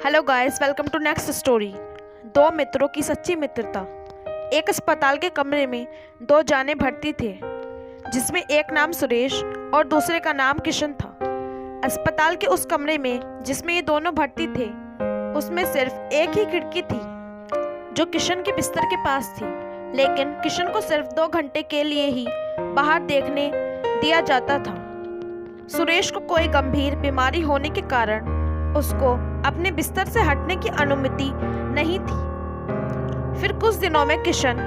Hello guys, welcome to next story. दो मित्रों की सच्ची मित्रता। एक अस्पताल के कमरे में दो जाने भर्ती थे, जिसमें एक नाम सुरेश और दूसरे का नाम किशन था। अस्पताल के उस कमरे में जिसमें ये दोनों भर्ती थे, उसमें सिर्फ एक ही खिड़की थी जो किशन के बिस्तर के पास थी। लेकिन किशन को सिर्फ 2 घंटे के लिए ही बाहर देखने दिया जाता था। सुरेश को कोई गंभीर बीमारी होने के कारण उसको अपने बिस्तर से हटने की अनुमति नहीं थी। फिर कुछ दिनों में किशन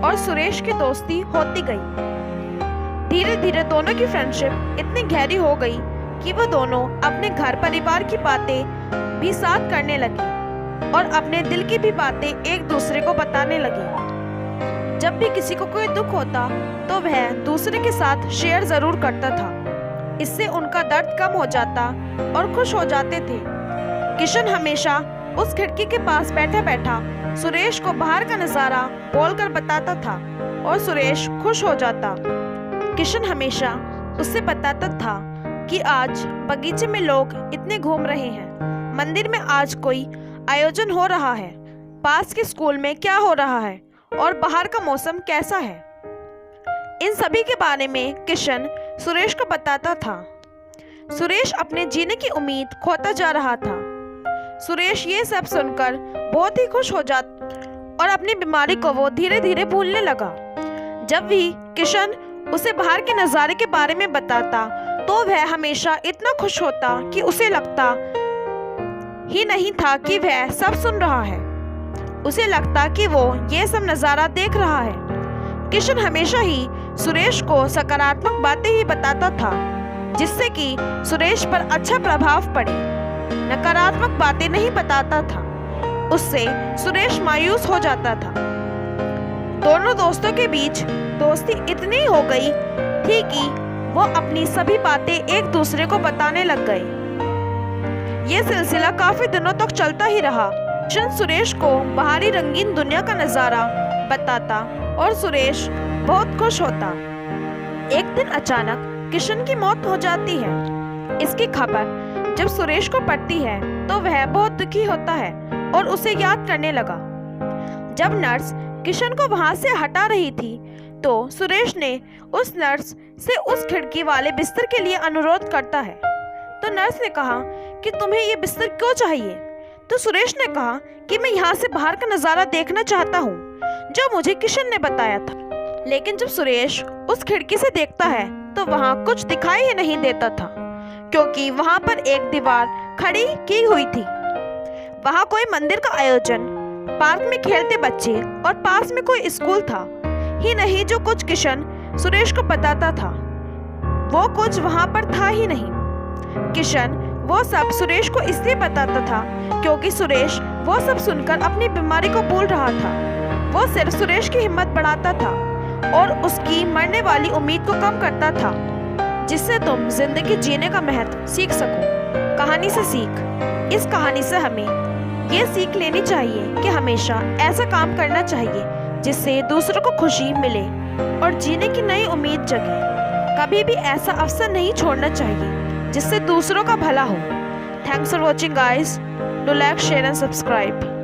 और सुरेश की दोस्ती होती गई। धीरे धीरे दोनों की फ्रेंडशिप इतनी गहरी हो गई कि वो दोनों अपने घर परिवार की बातें भी साथ करने लगे और अपने दिल की भी बातें एक दूसरे को बताने लगे। जब भी किसी को कोई दुख होता तो वह दूसरे के साथ शेयर जरूर करता था। इससे उनका दर्द कम हो जाता और खुश हो जाते थे। किशन हमेशा उस खिड़की के पास बैठा बैठा सुरेश को बाहर का नजारा बोलकर बताता था और सुरेश खुश हो जाता। किशन हमेशा उससे बताता था कि आज बगीचे में लोग इतने घूम रहे हैं, मंदिर में आज कोई आयोजन हो रहा है, पास के स्कूल में क्या हो रहा है और बाहर का मौसम कैसा है। इन सभी के बारे में किशन सुरेश को बताता था। सुरेश अपने जीने की उम्मीद खोता जा रहा था। सुरेश ये सब सुनकर बहुत ही खुश हो जाता और अपनी बीमारी को वो धीरे धीरे भूलने लगा। जब भी किशन उसे बाहर के नज़ारे के बारे में बताता तो वह हमेशा इतना खुश होता कि उसे लगता ही नहीं था कि वह सब सुन रहा है। उसे लगता कि वो ये सब नज़ारा देख रहा है। किशन हमेशा ही सुरेश को सकारात्मक बातें ही बताता था, जिससे कि सुरेश पर अच्छा प्रभाव पड़े। नकारात्मक बातें नहीं बताता था, उससे सुरेश मायूस हो जाता था। दोनों दोस्तों के बीच दोस्ती इतनी हो गई थी कि वो अपनी सभी बातें एक दूसरे को बताने लग गए। ये सिलसिला काफी दिनों तक चलता ही रहा। किशन सुरेश को बाहरी रंगीन दुनिया का नजारा बताता और सुरेश बहुत खुश होता। एक दिन अचानक किशन की मौत हो जाती है। इसकी खबर जब सुरेश को पड़ती है तो वह बहुत दुखी होता है और उसे याद करने लगा। जब नर्स किशन को वहां से हटा रही थी तो सुरेश ने उस नर्स से उस खिड़की वाले बिस्तर के लिए अनुरोध करता है। तो नर्स ने कहा कि तुम्हें ये बिस्तर क्यों चाहिए? तो सुरेश ने कहा कि मैं यहाँ से बाहर का नजारा देखना चाहता हूँ, जो मुझे किशन ने बताया था। लेकिन जब सुरेश उस खिड़की से देखता है तो वहाँ कुछ दिखाई ही नहीं देता था, क्योंकि वहाँ पर एक दीवार खड़ी की हुई थी। वहाँ कोई मंदिर का आयोजन, पार्क में खेलते बच्चे और पास में कोई स्कूल था ही नहीं जो कुछ किशन सुरेश को बताता था। वो कुछ वहाँ पर था ही नहीं। किशन वो सब सुरेश को इसलिए बताता था क्योंकि सुरेश वो सब सुनकर अपनी बीमारी को भूल रहा था। वो सिर्फ सुरेश की हिम्मत बढ़ाता था और उसकी मरने वाली उम्मीद को कम करता था, जिससे तुम जिंदगी जीने का महत्व सीख सको। कहानी से सीख। इस कहानी से हमें ये सीख लेनी चाहिए कि हमेशा ऐसा काम करना चाहिए जिससे दूसरों को खुशी मिले और जीने की नई उम्मीद जगे। कभी भी ऐसा अवसर नहीं छोड़ना चाहिए जिससे दूसरों का भला हो। Thanks for watching guys. Do like, share and subscribe.